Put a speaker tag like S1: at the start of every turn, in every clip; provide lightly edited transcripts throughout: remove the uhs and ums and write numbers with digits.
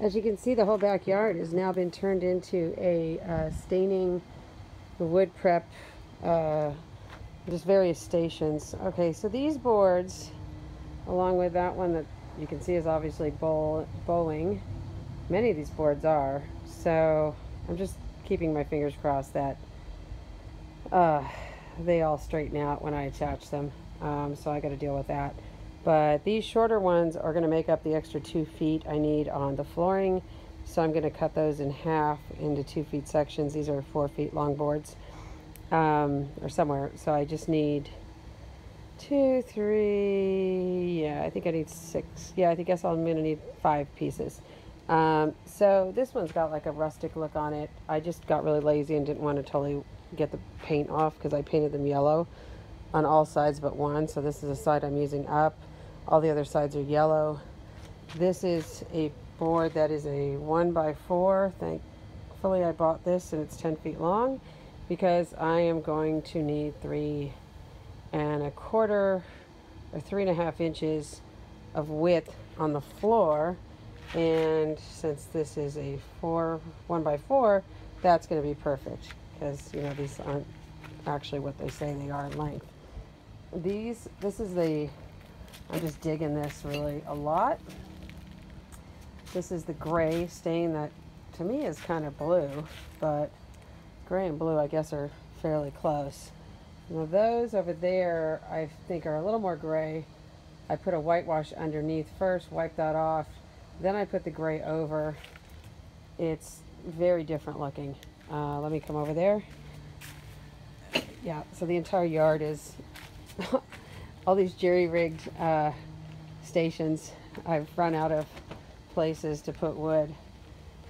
S1: As you can see, the whole backyard has now been turned into a staining wood prep, just various stations. Okay, so these boards, along with that one that you can see is obviously bowing, many of these boards are. So I'm just keeping my fingers crossed that they all straighten out when I attach them. So I got to deal with that. But these shorter ones are going to make up the extra 2 feet I need on the flooring. So I'm going to cut those in half into 2 feet sections. These are 4 feet long boards, or somewhere. So I just need 2, 3, yeah, I think I need 6. Yeah, I guess I'm going to need 5 pieces. So this one's got like a rustic look on it. I just got really lazy and didn't want to totally get the paint off because I painted them yellow on all sides but one. So this is the side I'm using up. All the other sides are yellow. This is a board that is a 1x4. Thankfully I bought this and it's 10 feet long because I am going to need 3 1/4 or 3.5 inches of width on the floor. And since this is a 1x4, that's going to be perfect because, you know, these aren't actually what they say they are in length. I'm just digging this really a lot. This is the gray stain that to me is kind of blue, but gray and blue I guess are fairly close. Now those over there I think are a little more gray. I put a whitewash underneath first, wipe that off, then I put the gray over. It's very different looking. Let me come over there. Yeah, so the entire yard is all these jerry-rigged stations. I've run out of places to put wood.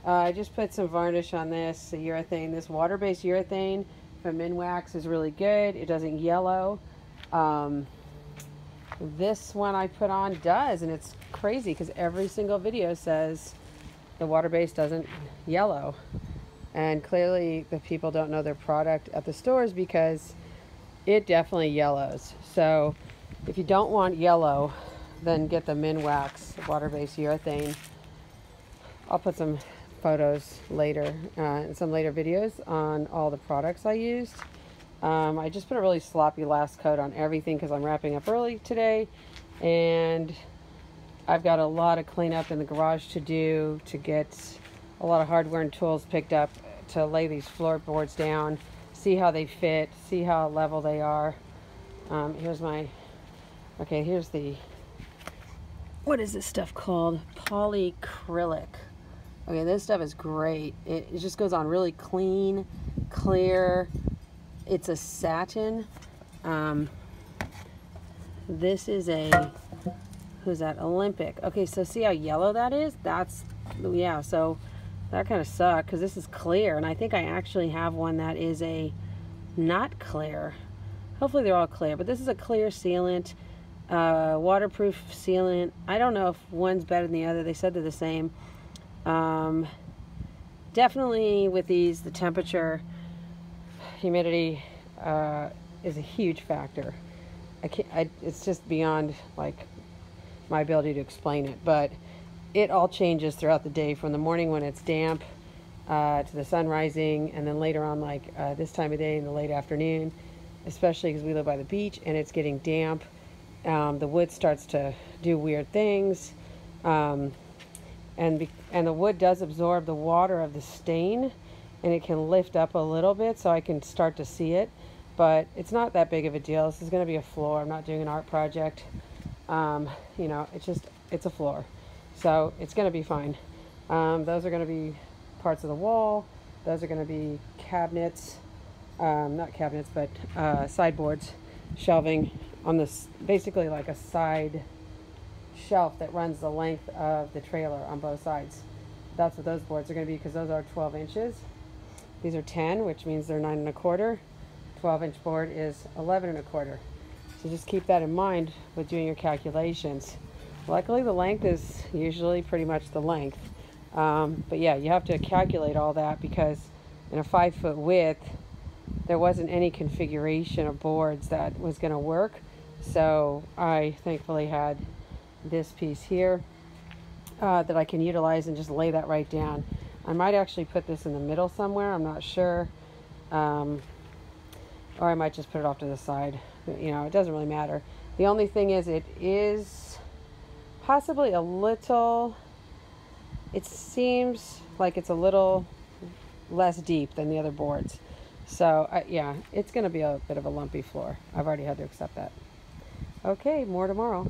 S1: I just put some varnish on this, the urethane. This water-based urethane from Minwax is really good. It doesn't yellow. This one I put on does, and it's crazy because every single video says the water-based doesn't yellow. And clearly the people don't know their product at the stores because it definitely yellows. So if you don't want yellow, then get the Minwax water-based urethane. I'll put some photos later in some later videos on all the products I used. I just put a really sloppy last coat on everything because I'm wrapping up early today, and I've got a lot of cleanup in the garage to do to get a lot of hardware and tools picked up to lay these floorboards down, see how they fit, see how level they are. Here's the, what is this stuff called? Polyacrylic. Okay, this stuff is great. It just goes on really clean, clear. It's a satin. This is a, who's that? Olympic. Okay, so see how yellow that is? That's, yeah, so that kind of sucked because this is clear, and I think I actually have one that is a not clear. Hopefully they're all clear, but this is a clear sealant, waterproof sealant. I don't know if one's better than the other. They said they're the same. Definitely with these, the temperature, humidity is a huge factor. It's just beyond like my ability to explain it, but it all changes throughout the day, from the morning when it's damp to the sun rising, and then later on, like this time of day in the late afternoon, especially because we live by the beach and it's getting damp. The wood starts to do weird things, and the wood does absorb the water of the stain, and it can lift up a little bit so I can start to see it, but it's not that big of a deal. This is going to be a floor. I'm not doing an art project. You know, it's a floor, so it's going to be fine. Those are going to be parts of the wall. Those are going to be cabinets, not cabinets, but sideboards, shelving on this, basically like a side shelf that runs the length of the trailer on both sides. That's what those boards are going to be, because those are 12 inches. These are 10, which means they're 9 1/4. 12-inch board is 11 1/4. So just keep that in mind with doing your calculations. Luckily, the length is usually pretty much the length. But yeah, you have to calculate all that because in a 5-foot width, there wasn't any configuration of boards that was going to work. So I thankfully had this piece here. that I can utilize and just lay that right down. I might actually put this in the middle somewhere. I'm not sure. Or I might just put it off to the side. You know, it doesn't really matter. The only thing is it is possibly a little, it seems like it's a little less deep than the other boards. So yeah, it's going to be a bit of a lumpy floor. I've already had to accept that. Okay, more tomorrow.